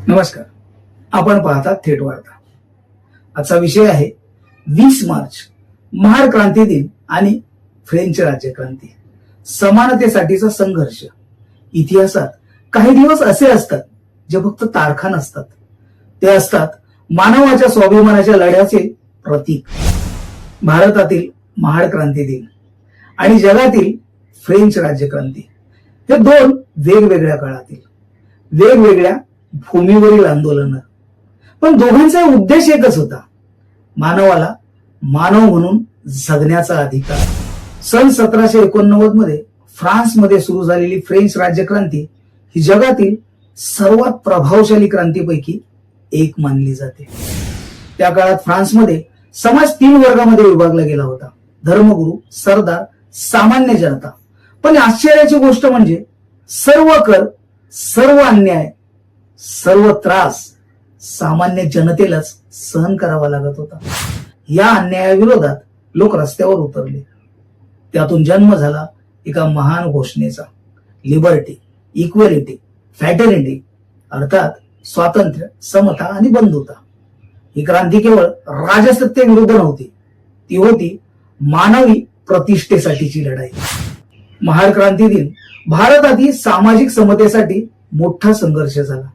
नमस्कार. आपण पाहतात थेट वार्ता. आजचा विषय आहे 20 मार्च महार क्रांती दिन आणि फ्रेंच राज्यक्रांती. समानतेसाठीचा संघर्ष. इतिहासात काही दिवस असे असतात जे फक्त तारखा नसतात, ते असतात मानवाच्या स्वाभिमानाच्या लढ्याचे प्रतीक. भारतातील महार क्रांती दिन आणि जगातील फ्रेंच राज्यक्रांती हे दोन वेगवेगळ्या काळातील वेगवेगळ्या भूमीवरील आंदोलन, पण दोघांचा उद्देश एकच होता: मानवाला मानव म्हणून जगण्याचा अधिकार. सन 1789 मध्ये फ्रान्समध्ये सुरू झालेली फ्रेंच राज्यक्रांती ही जगातील सर्वात प्रभावशाली क्रांतीपैकी एक मानली जाते. त्या काळात फ्रान्समध्ये समाज 3 वर्गामध्ये विभागला गेला होता: धर्मगुरू, सरदार, सामान्य जनता. पण आश्चर्याची गोष्ट म्हणजे सर्व कर, सर्व अन्याय, सर्व त्रास सामान्य जनतेलाच सहन करावा लागत होता. या अन्यायाविरोधात लोक रस्त्यावर उतरले. त्यातून जन्म झाला एका महान घोषणेचा: लिबर्टी, इक्वॅलिटी, फ्रॅटर्निटी, अर्थात स्वातंत्र्य, समता आणि बंधुता. ही क्रांती केवळ राजसत्तेविरुद्ध नव्हती, ती होती मानवी प्रतिष्ठेसाठीची लढाई. महार क्रांती दिन भारतातील सामाजिक समतेसाठी मोठा संघर्ष झाला.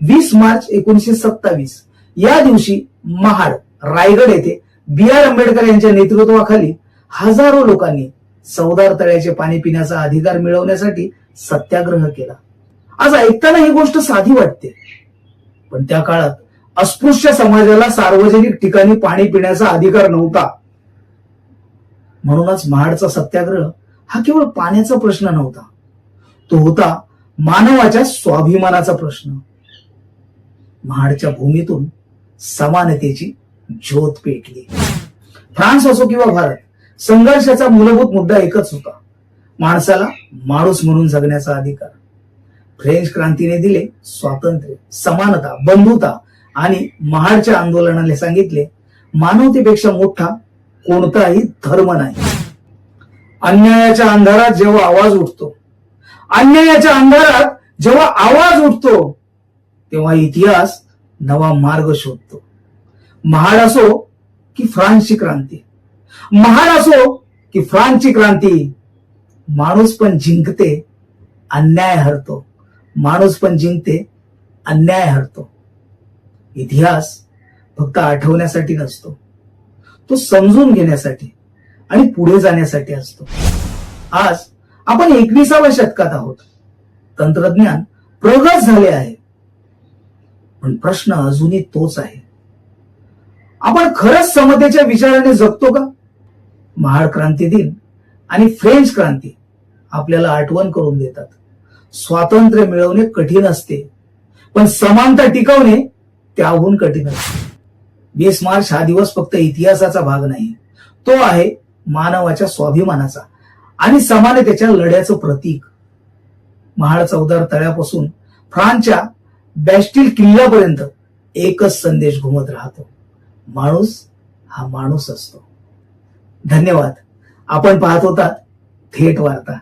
20 मार्च 1927 या दिवशी महाड, रायगड येथे B.R. आंबेडकर यांच्या नेतृत्वाखाली हजारो लोकांनी चवदार तळ्याचे पाणी पिण्याचा अधिकार मिळवण्यासाठी सत्याग्रह केला. आज ऐकताना ही गोष्ट साधी वाटते, पण त्या काळात अस्पृश्य समाजाला सार्वजनिक ठिकाणी पाणी पिण्याचा अधिकार नव्हता. म्हणूनच महाडचा सत्याग्रह हा केवळ पाण्याचा प्रश्न नव्हता, तो होता मानवाच्या स्वाभिमानाचा प्रश्न. महाडच्या भूमीतून समानतेची ज्योत पेटली. फ्रान्स असो किंवा भारत, संघर्षाचा मूलभूत मुद्दा एकच होता: माणसाला माणूस म्हणून जगण्याचा अधिकार. फ्रेंच क्रांतीने दिले स्वातंत्र्य, समानता, बंधुता आणि महाडच्या आंदोलनाने सांगितले मानवतेपेक्षा मोठा कोणताही धर्म नाही. अन्यायाच्या अंधारात जेव्हा आवाज उठतो, अन्यायाच्या अंधारात जेव्हा आवाज उठतो, तेव्हा इतिहास नवा मार्ग शोधतो. महाड असो की फ्रान्सची क्रांती, महाड असो की फ्रान्सची क्रांती, माणूस पण जिंकते, अन्याय हरतो. माणूस पण जिंकते, अन्याय हरतो. इतिहास फक्त आठवण्यासाठी नसतो, तो समजून घेण्यासाठी आणि पुढे जाण्यासाठी असतो. आज आपण 21व्या शतकात आहोत. तंत्रज्ञान प्रगत झाले आहे, पण प्रश्न अजूनही तोच आहे: आपण खरंच समतेच्या विचाराने जगतो का? महार क्रांती दिन आणि फ्रेंच क्रांती आपल्याला आठवण करून देतात: स्वातंत्र्य मिळवणे कठीण असते, पण समानता टिकवणे त्याहून कठीण असते. 20 मार्च हा दिवस फक्त इतिहासाचा भाग नाही, तो आहे मानवाच्या स्वाभिमानाचा आणि समानतेच्या लढ्याचं प्रतीक. महाड चवदार तळ्यापासून फ्रान्सच्या बॅस्टिल किल्ल्यापर्यंत एकच संदेश घुमत राहतो: माणूस हा माणूस असतो. धन्यवाद. आपण पाहत होता थेट वार्ता.